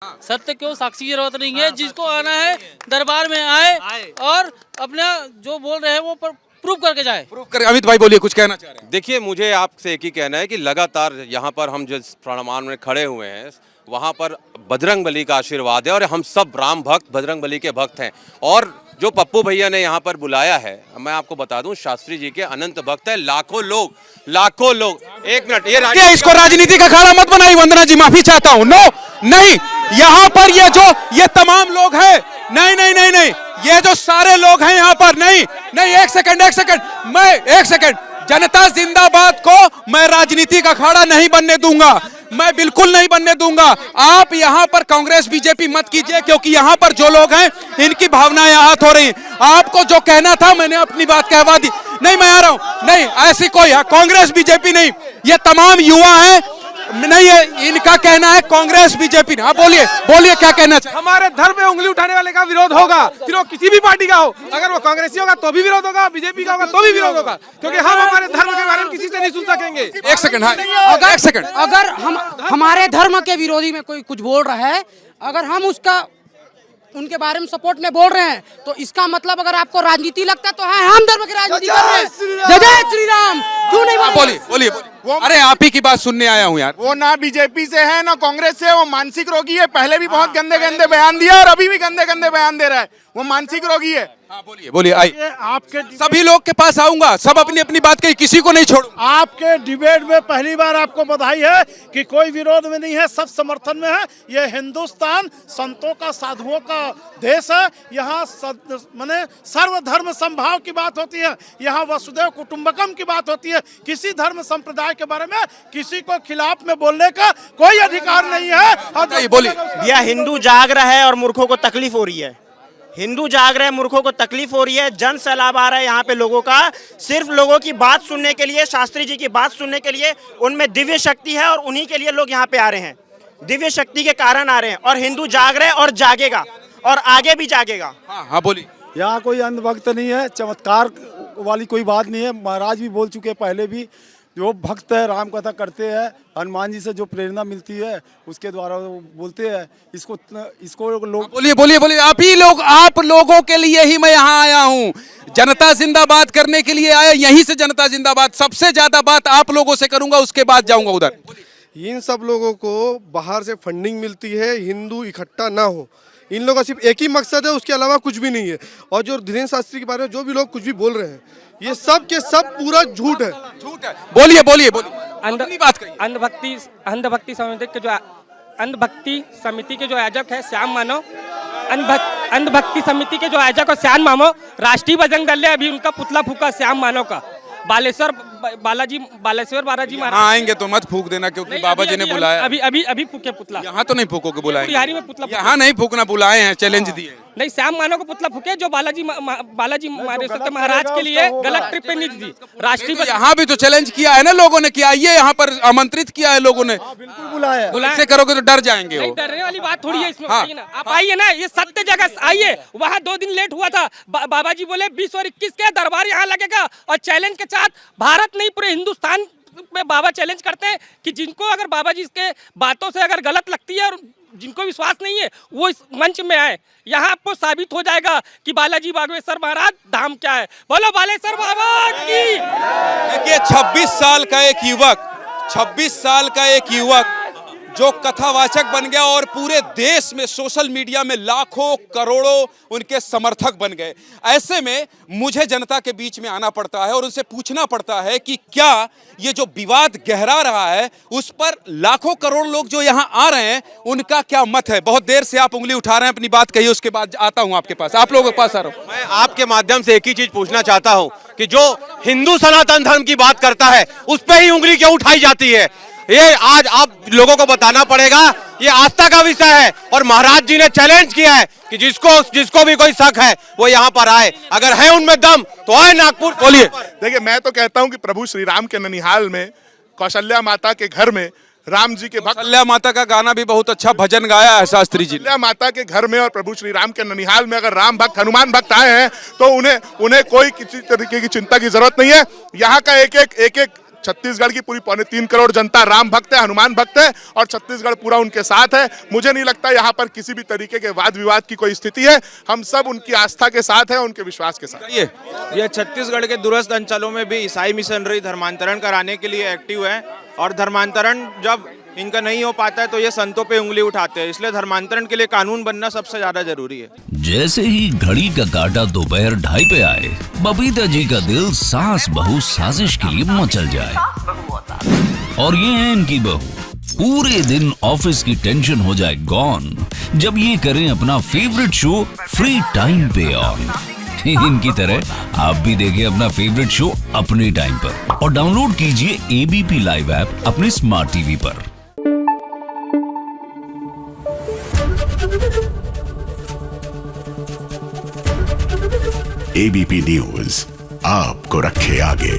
सत्य क्यों, साक्षी की जरूरत नहीं है। जिसको आना है दरबार में आए और अपना जो बोल रहे हैं वो प्रूव करके जाए। प्रूव कर। अमित भाई बोलिए, कुछ कहना चाह रहे हैं? देखिए, मुझे आपसे एक ही कहना है कि लगातार यहाँ पर हम जिस प्रणाम में खड़े हुए हैं वहाँ पर बजरंगबली का आशीर्वाद है और हम सब राम भक्त बजरंगबली के भक्त हैं। और जो पप्पू भैया ने यहाँ पर बुलाया है, मैं आपको बता दूं, शास्त्री जी के अनंत भक्त है। लाखों लोग। एक मिनट, ये इसको राजनीति का अखाड़ा मत बनाइए। वंदना जी, माफी चाहता हूँ। नो, नहीं, यहाँ पर ये तमाम लोग हैं। नहीं, ये जो सारे लोग हैं यहाँ पर, नहीं, एक सेकंड, जनता जिंदाबाद को मैं राजनीति का अखाड़ा नहीं बनने दूंगा, मैं बिल्कुल नहीं बनने दूंगा। आप यहाँ पर कांग्रेस बीजेपी मत कीजिए, क्योंकि यहाँ पर जो लोग हैं इनकी भावनाएं आहत हो रही। आपको जो कहना था मैंने अपनी बात कहवा दी। नहीं, मैं आ रहा हूँ। नहीं, ऐसी कोई कांग्रेस बीजेपी नहीं, ये तमाम युवा हैं। नहीं, ये इनका कहना है कांग्रेस बीजेपी। हाँ, बोलिए क्या कहना चाहिए? हमारे धर्म पे उंगली उठाने वाले का विरोध होगा, फिर वो किसी भी पार्टी का हो। अगर वो कांग्रेसी होगा तो भी विरोध होगा, बीजेपी का होगा तो भी विरोध होगा, क्योंकि हम हमारे धर्म के बारे में किसी से नहीं सुन सकेंगे। एक सेकंड, हाँ, एक सेकंड। अगर हम हमारे धर्म के विरोधी में कोई कुछ बोल रहा है, अगर हम उसका उनके बारे में सपोर्ट में बोल रहे हैं, तो इसका मतलब अगर आपको राजनीति लगता है तो है, हम धर्म की राजनीति कर रहे हैं। जय श्री राम। क्यों नहीं बोलिए। अरे आप ही की बात सुनने आया हूँ यार। वो ना बीजेपी से है ना कांग्रेस से, वो मानसिक रोगी है। पहले भी बहुत गंदे बयान दिया और अभी भी गंदे बयान दे रहा है। वो मानसिक रोगी है। हाँ, बोलिए। आइए, आपके सभी लोग के पास आऊंगा, सब अपनी बात कही, किसी को नहीं छोड़ूंगा। आपके डिबेट में पहली बार आपको बधाई है कि कोई विरोध में नहीं है, सब समर्थन में है। ये हिंदुस्तान संतों का, साधुओं का देश है। यहाँ माने सर्वधर्म समभाव की बात होती है, यहाँ वसुदेव कुटुंबकम की बात होती है। किसी धर्म संप्रदाय के बारे में किसी को खिलाफ में बोलने का कोई अधिकार नहीं है। बोलिए। भैया, हिंदू जाग रहा है और मूर्खों को तकलीफ हो रही है। हिंदू जाग रहे हैं, मूर्खों को तकलीफ हो रही है। जन सैलाब आ रहा है यहाँ पे लोगों का, सिर्फ लोगों की बात सुनने के लिए, शास्त्री जी की बात सुनने के लिए। उनमें दिव्य शक्ति है और उन्हीं के लिए लोग यहाँ पे आ रहे हैं, दिव्य शक्ति के कारण आ रहे हैं। और हिंदू जाग रहे हैं और जागेगा और आगे भी जागेगा। हाँ, बोलिए। यहाँ कोई अंधभक्त नहीं है, चमत्कार वाली कोई बात नहीं है। महाराज भी बोल चुके पहले भी, जो भक्त है, राम कथा करते हैं, हनुमान जी से जो प्रेरणा मिलती है उसके द्वारा वो बोलते हैं। इसको लोग बोलिए। आप लोगों के लिए ही मैं यहाँ आया हूँ, जनता जिंदाबाद करने के लिए आया। यहीं से जनता जिंदाबाद, सबसे ज्यादा बात आप लोगों से करूंगा, उसके बाद जाऊंगा उधर। इन सब लोगों को बाहर से फंडिंग मिलती है, हिंदू इकट्ठा ना हो। इन लोगों का सिर्फ एक ही मकसद है, उसके अलावा कुछ भी नहीं है। और जो धीरेन्द्र शास्त्री के बारे में जो भी लोग कुछ भी बोल रहे हैं, ये सब के सब पूरा झूठ है। बोलिए। अंधभक्ति समिति के जो आयोजक है श्याम मानव, अंधभक्ति समिति के जो आयोजक है श्याम मानव, राष्ट्रीय बजरंग दल ने अभी उनका पुतला फूका श्याम मानव का। बालेश्वर बालाजी महाराज आएंगे तो मत फूक देना, क्योंकि बाबा जी ने बुलाया। अभी फूके पुतला। यहाँ तो नहीं फूकोगे, बुलाए बिहारी में पुतला। यहाँ नहीं फूकना, बुलाए हैं, चैलेंज दिए। नहीं, श्याम मानव को पुतला फूके जो बालाजी महाराज के लिए गलत ट्रिप पे नहीं थी। राष्ट्रीय यहाँ भी तो चैलेंज किया है ना लोगों ने, किया ये यहाँ पर आमंत्रित किया है लोगों ने। बिल्कुल बुलाया। ऐसे करोगे तो डर जाएंगे। नहीं, डरने वाली बात थोड़ी है इसमें। आप आइए ना, ये सत्य जगह आइए। वहाँ 2 दिन लेट हुआ था, बाबा जी बोले 20 और 21 के दरबार यहाँ लगेगा। और चैलेंज के साथ भारत नहीं, पूरे हिंदुस्तान में बाबा चैलेंज करते हैं कि जिनको अगर बाबा जी के बातों से अगर गलत लगती है और जिनको विश्वास नहीं है, वो इस मंच में आए। यहाँ आपको साबित हो जाएगा कि बालाजी बागेश्वर महाराज धाम क्या है। बोलो बालेश्वर बाबा की। देखिए, 26 साल का एक युवक जो कथावाचक बन गया और पूरे देश में सोशल मीडिया में लाखों करोड़ों उनके समर्थक बन गए। ऐसे में मुझे जनता के बीच में आना पड़ता है और उनसे पूछना पड़ता है कि क्या ये जो विवाद गहरा रहा है उस पर लाखों करोड़ लोग जो यहाँ आ रहे हैं उनका क्या मत है। बहुत देर से आप उंगली उठा रहे हैं, अपनी बात कहिए, उसके बाद आता हूँ आपके पास, आप लोगों के पास आ रहा हूँ। मैं आपके माध्यम से एक ही चीज पूछना चाहता हूँ कि जो हिंदू सनातन धर्म की बात करता है उस पर ही उंगली क्यों उठाई जाती है। ये आज आप लोगों को बताना पड़ेगा, ये आस्था का विषय है। और महाराज जी ने चैलेंज किया है कि जिसको भी कोई शक है वो यहाँ पर आए, अगर है उनमें दम तो आए नागपुर। बोलिए। देखिए, मैं तो कहता हूँ कि प्रभु श्री राम के ननिहाल में, कौशल्या माता के घर में, राम जी के भक्त, कौशल्या माता का गाना भी बहुत अच्छा भजन गाया है शास्त्री जी। कौशल्या माता के घर में और प्रभु श्री राम के ननिहाल में अगर राम भक्त, हनुमान भक्त आए हैं तो उन्हें कोई किसी तरीके की चिंता की जरूरत नहीं है। यहाँ का एक एक छत्तीसगढ़ की पूरी 3.25 करोड़ जनता राम भक्त है, हनुमान भक्त है और छत्तीसगढ़ पूरा उनके साथ है। मुझे नहीं लगता यहाँ पर किसी भी तरीके के वाद विवाद की कोई स्थिति है। हम सब उनकी आस्था के साथ हैं, उनके विश्वास के साथ। ये छत्तीसगढ़ के दूरस्थ अंचलों में भी ईसाई मिशनरी धर्मांतरण कराने के लिए एक्टिव है और धर्मांतरण जब इनका नहीं हो पाता है तो ये संतों पे उंगली उठाते हैं, इसलिए धर्मांतरण के लिए कानून बनना सबसे ज्यादा जरूरी है। जैसे ही घड़ी का काटा दोपहर 2:30 पे आए, बबीता जी का दिल सास बहू साजिश के लिए मचल जाए। और ये है इनकी बहू, पूरे दिन ऑफिस की टेंशन हो जाए गॉन जब ये करें अपना फेवरेट शो फ्री टाइम पे ऑन। इनकी तरह आप भी देखिए अपना फेवरेट शो अपने टाइम पर और डाउनलोड कीजिए एबीपी लाइव ऐप अपने स्मार्ट टीवी पर। एबीपी न्यूज आपको रखे आगे।